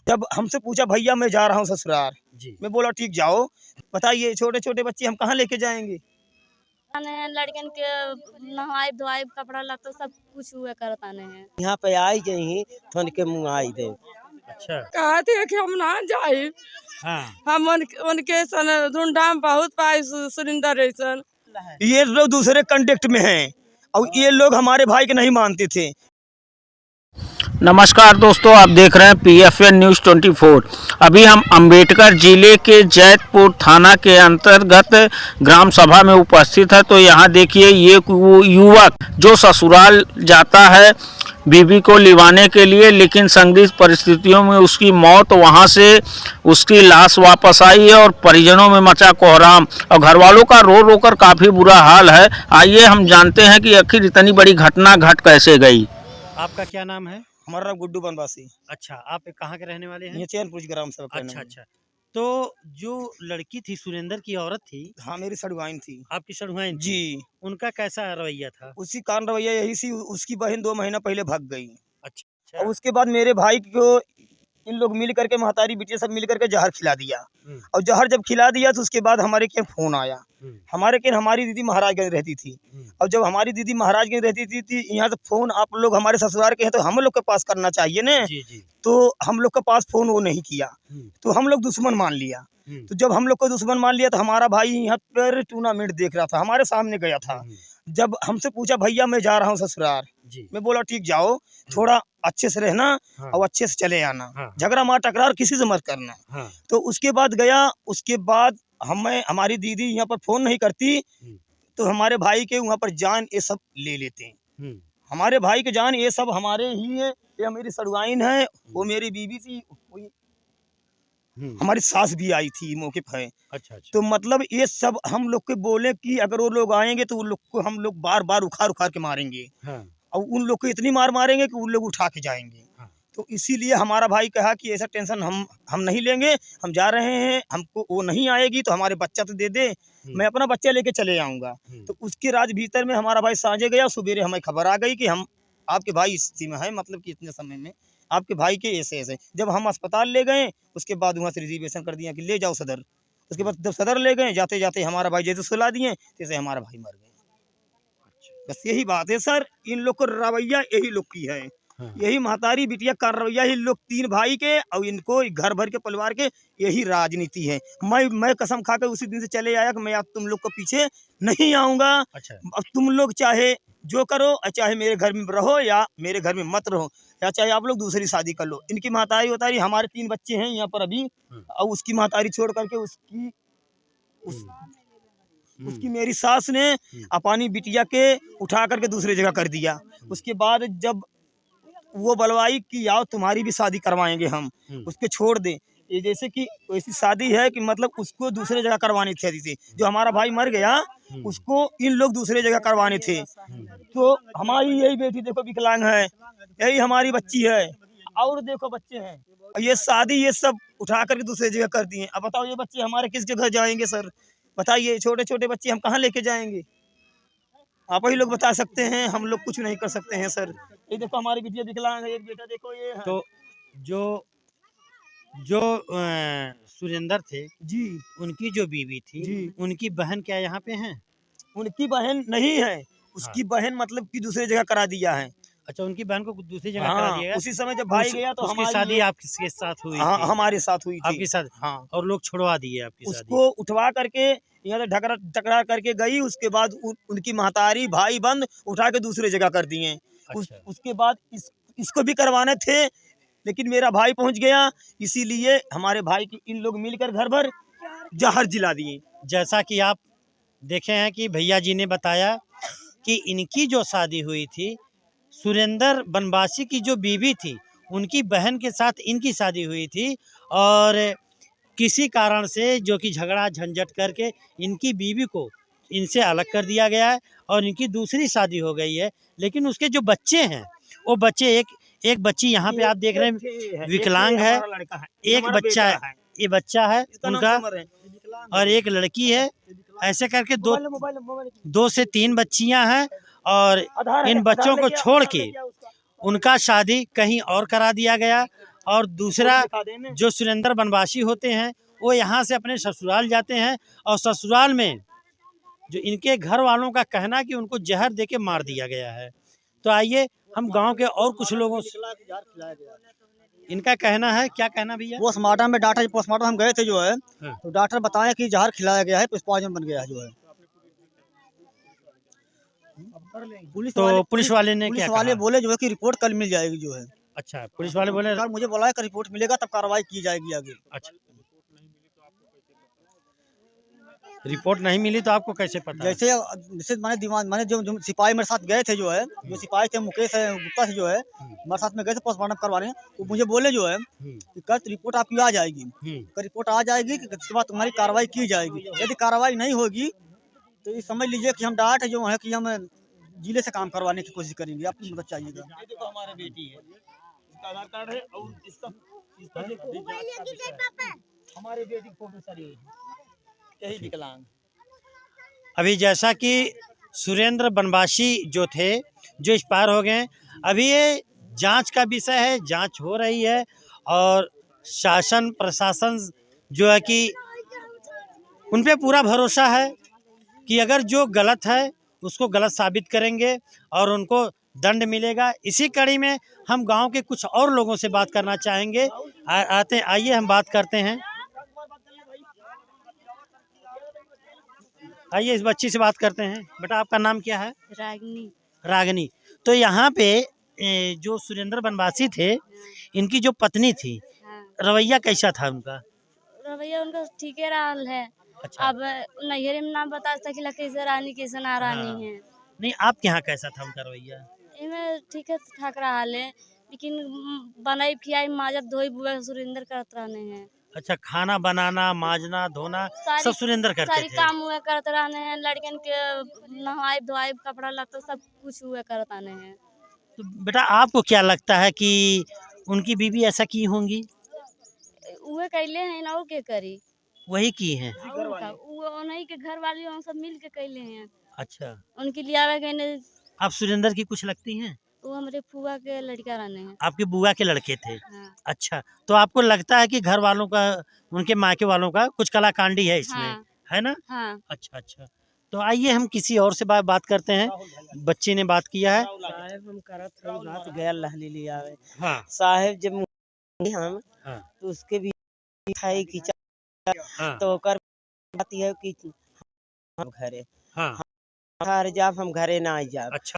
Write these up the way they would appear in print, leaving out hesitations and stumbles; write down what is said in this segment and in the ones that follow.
जब हमसे पूछा भैया मैं जा रहा हूँ ससुराल जी। मैं बोला ठीक जाओ। बताइए छोटे छोटे बच्चे हम कहाँ लेके जाएंगे। लड़कन के नहाई धोआई कपड़ा लत्ता सब कुछ हुए करताने हैं। यहाँ पे आई गई थन के मुँह आई दे। अच्छा। कहा थे कि हम ना जाए। हाँ। हम उनके सन धुंडाम बहुत पाए सुरिंदर ऐसन। ये लोग दूसरे कंटेक्ट में हैं और ये लोग हमारे भाई के नहीं मानते थे। नमस्कार दोस्तों, आप देख रहे हैं PFN न्यूज़ 24। अभी हम अंबेडकर जिले के जैतपुर थाना के अंतर्गत ग्राम सभा में उपस्थित है। तो यहाँ देखिए ये युवक जो ससुराल जाता है बीवी को लिवाने के लिए, लेकिन संदिग्ध परिस्थितियों में उसकी मौत, वहाँ से उसकी लाश वापस आई है और परिजनों में मचा कोहराम और घर वालों का रो रो कर काफ़ी बुरा हाल है। आइए हम जानते हैं कि आखिर इतनी बड़ी घटना घट कैसे गई। आपका क्या नाम है? हमारा नाम गुड्डू बनवासी। अच्छा, आप कहाँ के रहने वाले हैं? ये चैनपुर ग्राम सभा का अच्छा नाम है। अच्छा। तो जो लड़की थी, सुरेंद्र की औरत थी, हाँ मेरी सड़ुआइन थी। आपकी सड़ुआइन थी? जी उनका कैसा रवैया था? उसी कारण रवैया यही सी, उसकी बहन 2 महीना पहले भाग गई अच्छा। और उसके बाद मेरे भाई को इन लोग मिल करके महतारी बिटिया सब मिल करके जहर खिला दिया। और जहर जब खिला दिया तो उसके बाद हमारे के फोन आया। हमारी दीदी महाराजगंज रहती थी और जब हमारी दीदी महाराजगंज रहती थी यहाँ से फोन आप लोग हमारे ससुराल के हैं तो हम लोग के पास करना चाहिए ना। जी जी। तो हम लोग के पास फोन वो नहीं किया तो हम लोग दुश्मन मान लिया। तो जब हम लोग को दुश्मन मान लिया तो हमारा भाई यहाँ पर टूर्नामेंट देख रहा था, हमारे सामने गया था। जब हमसे पूछा भैया मैं जा रहा हूँ ससुराल, मैं बोला ठीक जाओ, थोड़ा अच्छे से रहना और अच्छे से चले आना, झगड़ा मार टकरार किसी से मत करना। तो उसके बाद गया। उसके बाद हमारी दीदी यहाँ पर फोन नहीं करती तो हमारे भाई के वहाँ पर जान ये सब ले लेते हैं। हमारे भाई के जान ये सब हमारे ही है। ये मेरी सड़ुआइन है, वो मेरी बीवी थी, हमारी सास भी आई थी मौके पर। अच्छा। तो मतलब ये सब हम लोग के बोले कि अगर वो लोग आएंगे तो उन लोग को हम लोग बार बार उखाड़ उखाड़ के मारेंगे। और उन लोग को इतनी मार मारेंगे कि उन लोग उठा के जाएंगे। तो इसीलिए हमारा भाई कहा कि ऐसा टेंशन हम नहीं लेंगे, हम जा रहे हैं, हमको वो नहीं आएगी तो हमारे बच्चा तो दे दे, मैं अपना बच्चा लेके चले आऊँगा। तो उसके राज भीतर में हमारा भाई साँझे गया। सवेरे हमें खबर आ गई कि हम आपके भाई इस स्थिति में है, मतलब कि इतने समय में आपके भाई के ऐसे ऐसे। जब हम अस्पताल ले गए उसके बाद वहाँ से रिजर्वेशन कर दिया कि ले जाओ सदर। उसके बाद जब सदर ले गए जाते जाते हमारा भाई जैसे सुला दिए तैसे हमारा भाई मर गए। बस यही बात है सर, इन लोग को रवैया यही लोग की है। यही महतारी बिटिया का रवैया ही लोग 3 भाई के और इनको घर भर के परिवार के यही राजनीति है। मैं कसम खा कर उसी दिन से चले आया कि मैं अब तुम लोग को पीछे नहीं आऊँगा। अच्छा। अब तुम लोग चाहे जो करो, चाहे मेरे घर में रहो या मेरे घर में मत रहो, या चाहे आप लोग दूसरी शादी कर लो। इनकी महतारी उतारी, हमारे 3 बच्चे हैं यहाँ पर अभी, और उसकी महतारी छोड़ करके उसकी मेरी सास ने अपनी बिटिया के उठा करके दूसरी जगह कर दिया। उसके बाद जब वो बलवाई कि आओ तुम्हारी भी शादी करवाएंगे हम, उसके छोड़ दे। ये जैसे कि ऐसी शादी है कि मतलब उसको दूसरे जगह करवानी थी। जो हमारा भाई मर गया उसको इन लोग दूसरे जगह करवाने थे। तो हमारी यही बेटी देखो विकलांग है, यही हमारी बच्ची है और देखो बच्चे हैं। ये शादी ये सब उठा करके दूसरी जगह कर दिए। अब बताओ ये बच्चे हमारे किस जगह जाएंगे सर? बताइए छोटे छोटे बच्चे हम कहाँ लेके जाएंगे? आप ही लोग बता सकते हैं, हम लोग कुछ नहीं कर सकते हैं सर। ये देखो हमारी बिटिया विकलांग है, एक बेटा देखो ये है। तो जो सुरेंद्र थे जी, उनकी जो बीवी थी जी, उनकी बहन क्या यहाँ पे हैं? उनकी बहन नहीं है, उसकी बहन मतलब कि दूसरी जगह करा दिया है। अच्छा, उनकी बहन को दूसरी जगह करा दिया गया। उसी समय जब भाई गया तो उसकी शादी आपके साथ हुई हाँ थी? हमारे साथ हुई थी। आपके साथ? हाँ, और लोग छुड़वा दिए आपकी शादी? उसको उठवा करके यहाँ से टकरा करके गई। उसके बाद उनकी महतारी भाई बंद उठा के दूसरी जगह कर दिए। अच्छा। उसके बाद इसको भी करवाने थे लेकिन मेरा भाई पहुंच गया, इसीलिए हमारे भाई की इन लोग मिलकर घर भर जहर जिला दिए। जैसा कि आप देखे हैं कि भैया जी ने बताया कि इनकी जो शादी हुई थी, सुरेंद्र बनवासी की जो बीवी थी उनकी बहन के साथ इनकी शादी हुई थी और किसी कारण से जो कि झगड़ा झंझट करके इनकी बीवी को इनसे अलग कर दिया गया है और इनकी दूसरी शादी हो गई है। लेकिन उसके जो बच्चे हैं वो बच्चे एक बच्ची यहाँ पे आप देख रहे हैं विकलांग है, एक बच्चा है, ये बच्चा है उनका, और एक लड़की है। ऐसे करके 2 से 3 बच्चियां हैं और इन बच्चों को छोड़ के उनका शादी कहीं और करा दिया गया और दूसरा जो सुरेंद्र बनवासी होते हैं वो यहाँ से अपने ससुराल जाते हैं और ससुराल में जो इनके घर वालों का कहना कि उनको जहर देके मार दिया गया है। तो आइए हम गांव के और कुछ लोगों से, इनका कहना है, क्या कहना भैया? पोस्टमार्टम में डॉक्टर पोस्टमार्टम हम गए थे जो है, हाँ। तो डॉक्टर बताया कि जहर खिलाया गया है, पॉइजन बन गया है जो है। पुलिस वाले ने क्या कहा? बोले जो है कि रिपोर्ट कल मिल जाएगी जो है। अच्छा, पुलिस वाले बोले कल मुझे बोला है कि रिपोर्ट मिलेगा तब कार्रवाई की जाएगी आगे। अच्छा, रिपोर्ट नहीं मिली तो आपको कैसे पता? जैसे मैंने जो सिपाही मेरे साथ गए थे जो है, जो सिपाही थे मुकेश गुप्ता से जो है, मेरे साथ में गए थे पोस्टमार्टम करवाने, तो मुझे बोले जो है कि कल रिपोर्ट आपकी आ जाएगी, कल रिपोर्ट आ जाएगी, उसके बाद तुम्हारी कार्रवाई की जाएगी। यदि कार्रवाई नहीं होगी तो ये समझ लीजिए कि हम डाट जो है कि हम जिले से काम करवाने की कोशिश करेंगे। आपकी मदद चाहिएगा। हमारे बेटी है, इसका आधार कार्ड है और इसका हमारे बेटी की फोटो सारी यही विकलांग। अभी जैसा कि सुरेंद्र बनवासी जो थे, जो एक्सपायर हो गए, अभी ये जांच का विषय है, जांच हो रही है और शासन प्रशासन जो है कि उन पे पूरा भरोसा है कि अगर जो गलत है उसको गलत साबित करेंगे और उनको दंड मिलेगा। इसी कड़ी में हम गांव के कुछ और लोगों से बात करना चाहेंगे। आइए हम बात करते हैं। आइए इस बच्ची से बात करते हैं। बेटा, आपका नाम क्या है? रागनी। रागनी। तो यहाँ पे जो सुरेंद्र बनवासी थे, इनकी जो पत्नी थी, रवैया कैसा था उनका? रवैया उनका ठीक है रहा है। अच्छा। अब नैहरे में नाम बता सकिला कैसे रानी कैसे ना रानी है। नहीं, आपके यहाँ कैसा था उनका रवैया? इनमें ठीक है, ठाक रहा है, लेकिन बनाई खियाई माजब धोई बुआ सुरेंद्र करत रहने हैं। अच्छा, खाना बनाना, माजना, धोना सब सुरेंद्र करते सारी थे? काम हुआ करते रहने हैं। लड़कन के नहाए धोआए, कपड़ा लत्ता सब कुछ हुआ करत आने हैं। तो बेटा, आपको क्या लगता है कि उनकी बीवी ऐसा की होंगी? उहे कैले हैं ना, के करी वही की हैं? उन्हीं के घर वाले हम सब मिल के कैले हैं। अच्छा, उनके लिए आवे गए। आप सुरेंद्र की कुछ लगती हैं? वो हमारे फुआ के लड़का रहने हैं। आपके बुआ के लड़के थे? हाँ। अच्छा, तो आपको लगता है कि घर वालों का, उनके मायके वालों का कुछ कलाकांडी है इसमें? हाँ। है ना? हाँ। अच्छा अच्छा, तो आइए हम किसी और से बात करते हैं। बच्चे ने बात किया है। साहेब हम करत हई बात गया लहली लिया आवे। हाँ साहेब जब हम हाँ तो उसके भी खाई की हाँ तो ओकर बात है कि हम घरे हाँ। हर जब हम घरे ना आई जाब। अच्छा।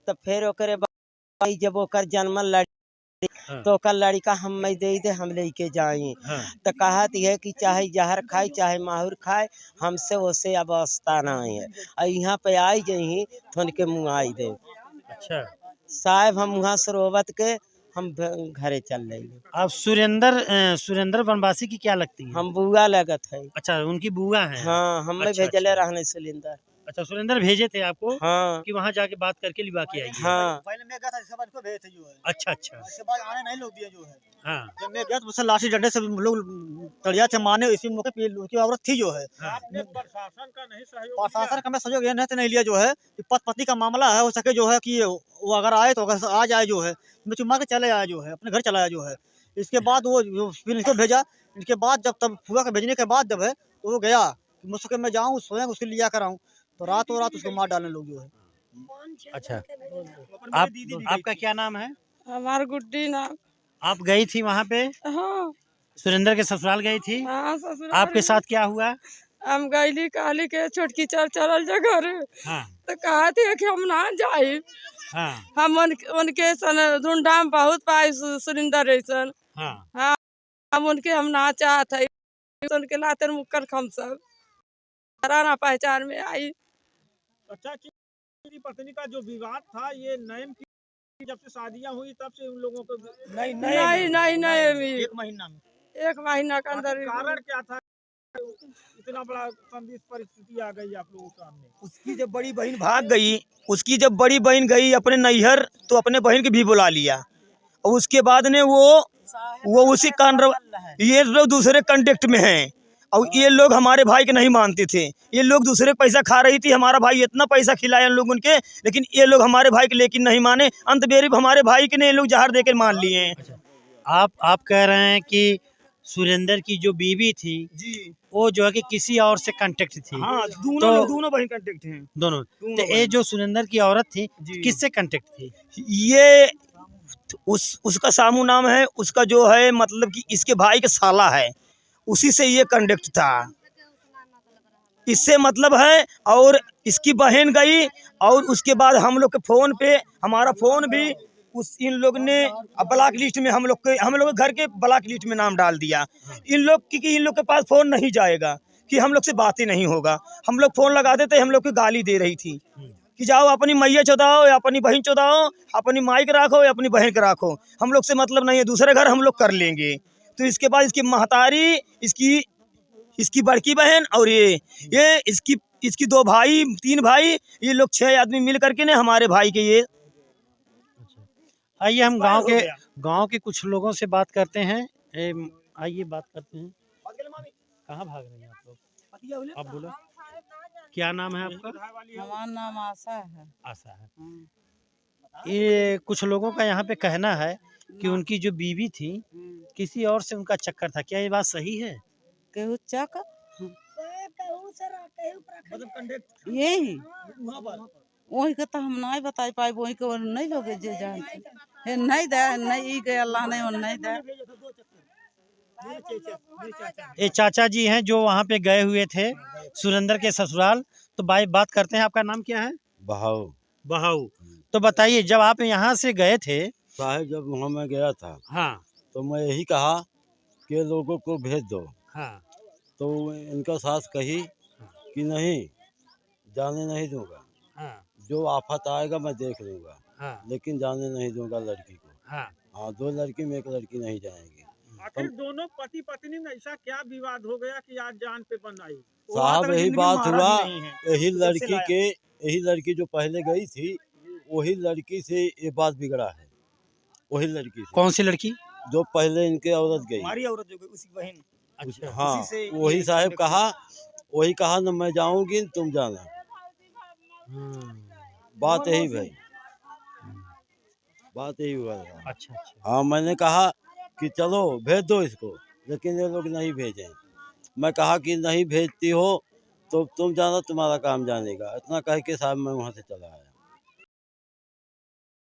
तो फिर ओकरे बाद जब ओकर जन्मल लड़ी हाँ। तो ओकर लड़का हम दे हम लेके जाई। हाँ। तो कहत है कि चाहे जहर खाए चाहे माहुर खाए, हमसे वैसे अवस्था नहीं है। और यहाँ पे आई जही तो उनके मुँह आई दे। अच्छा, साहब हम वहाँ सरोवत के हम घरे चल रही। आप सुरेंद्र बनवासी की क्या लगती है? हम बुआ लगत है। अच्छा, उनकी बुआ है? हाँ, हमें अच्छा, भेजले अच्छा। रहने सिलेंडर। अच्छा, सुरेंद्र भेजे थे आपको? हाँ कि वहाँ जाके बात करके लिवा के आइए? हाँ। पहले मैं गया था, इसके बाद इसको भेजे थे जो है। अच्छा अच्छा। इसके बाद आने नहीं लोग दिए जो है। हाँ जब मैं गया तो मुझसे लाठी डंडे से लोग तड़िया थे मारने, इसी मौके पे उसकी औरत थी जो है। हाँ। प्रशासन का मैं सहयोग ये नहीं लिया जो है कि पति का मामला है, हो सके जो है कि वो अगर आए तो अगर आ जाए जो है, मैं चुम्मा के चले आया जो है, अपने घर चला आया जो है। इसके बाद वो फिर इसको भेजा। इसके बाद जब तब फुआ के भेजने के बाद जब है तो वो गया कि मुझसे मैं जाऊँ स्वयं उसके लिया कर आऊँ, तो रातों रात उसको मार डालने लोग जो है। अच्छा, आपका क्या नाम है? हमार गुड्डी नाम। आप गई थी वहाँ पे? हाँ। सुरेंद्र के ससुराल गई थी? हाँ, ससुराल आपके साथ क्या हुआ? हम गईली कहली के छोटकी चल जगह हाँ तो कहती कि हम ना जाए। हाँ हम उनके सन धुंडा में बहुत पाए सुरेंद्र ऐसन। हाँ हाँ, हम उनके हम ना चाहत है। उनके लाते मुक्कर हम सब ना पहचान में आई। अच्छा, की पत्नी का जो विवाद था ये नैम की जब से शादियां हुई तब से उन लोगों को नहीं नहीं एक महीना में 1 महीना के अंदर। कारण क्या था इतना बड़ा संदिग्ध परिस्थिति आ गई आप लोगों के सामने? उसकी जब बड़ी बहन भाग गई, उसकी जब बड़ी बहन गई अपने नैहर, तो अपने बहन के भी बुला लिया और उसके बाद ने वो उसी ये लोग दूसरे कांटेक्ट में हैं और ये लोग हमारे भाई के नहीं मानते थे। ये लोग दूसरे का पैसा खा रही थी, हमारा भाई इतना पैसा खिलाया इन लोग उनके, लेकिन ये लोग हमारे भाई के लेकिन नहीं माने। अंत बेरी हमारे भाई के ने ये लोग जहर देकर मान लिए हैं। आप कह रहे हैं कि सुरेंद्र की जो बीवी थी जी वो जो है कि किसी और से कांटेक्ट थी। हाँ, दोनों तो लोग दोनों बहन कांटेक्ट हैं। दोनों दोनों तो ये बहन। जो सुरेंद्र की औरत थी जी। किससे कांटेक्ट थी? ये उसका सामू नाम है, उसका जो है मतलब कि इसके भाई का साला है, उसी से ये कंडक्ट था, इससे मतलब है। और इसकी बहन गई और उसके बाद हम लोग के फ़ोन पे, हमारा फ़ोन भी उस इन लोग ने ब्लॉक लिस्ट में हम लोग के घर के ब्लॉक लिस्ट में नाम डाल दिया। इन लोग की इन लोग के पास फ़ोन नहीं जाएगा कि हम लोग से बातें नहीं होगा। हम लोग फ़ोन लगा देते, हम लोग को गाली दे रही थी कि जाओ अपनी मैया चौदाओ या अपनी बहन चौदाओ, अपनी माई के राखो या अपनी बहन के राखो, हम लोग से मतलब नहीं है, दूसरे घर हम लोग कर लेंगे। तो इसके बाद इसकी महतारी, इसकी बड़की बहन और ये इसकी 2 भाई 3 भाई, ये लोग 6 आदमी मिल करके ने हमारे भाई के ये आइए हम हो गया। गांव के कुछ लोगों से बात करते हैं। आइए बात करते हैं। कहाँ भाग रहे हैं आप लोग? आप बोलो, क्या नाम है आपका? हमारा नाम आशा है। आशा है। ये कुछ लोगों का यहाँ पे कहना है कि उनकी जो बीवी थी किसी और से उनका चक्कर था, क्या ये बात सही है? केहू चक मतलब कंडक्ट यही वहाँ पर वही के तो हम नहीं बता पाए, वही के नहीं लोग जे जानते हे, नहीं दे नहीं गए अल्लाह ने और नहीं दे। ये चाचा जी हैं जो वहाँ पे गए हुए थे सुरेंद्र के ससुराल। तो भाई बात करते हैं, आपका नाम क्या है? बहाव बहाऊ। तो बताइए, जब आप यहाँ से गए थे। साहब जब वहाँ मैं गया था हाँ तो मैं यही कहा कि लोगों को भेज दो, हाँ तो इनका सास कही कि नहीं, जाने नहीं दूंगा, हाँ जो आफत आएगा मैं देख लूंगा, हाँ लेकिन जाने नहीं दूंगा लड़की को। हाँ। हाँ, 2 लड़की में 1 लड़की नहीं जाएगी। आखिर दोनों पति पत्नी में ऐसा क्या विवाद हो गया कि आज जान पे बन आई? साहब यही बात हुआ, यही जब से लड़की लाया। के यही लड़की जो पहले गई थी, वही लड़की से ये बात बिगड़ा है। वही लड़की से कौन सी लड़की? जो पहले इनके औरत गई। हमारी औरत जो गई उसकी बहन। अच्छा। हाँ, उसी से वही ये साहब contact वही कहा न मैं जाऊंगी न तुम जाना। बात यही भाई, बात यही हुआ था। अच्छा अच्छा। हाँ, मैंने कहा कि चलो भेज दो इसको, लेकिन ये लोग नहीं भेजे। मैं कहा कि नहीं भेजती हो तो तुम जाना, तुम्हारा काम जानेगा। इतना कह के साहब मैं वहाँ से चला आया।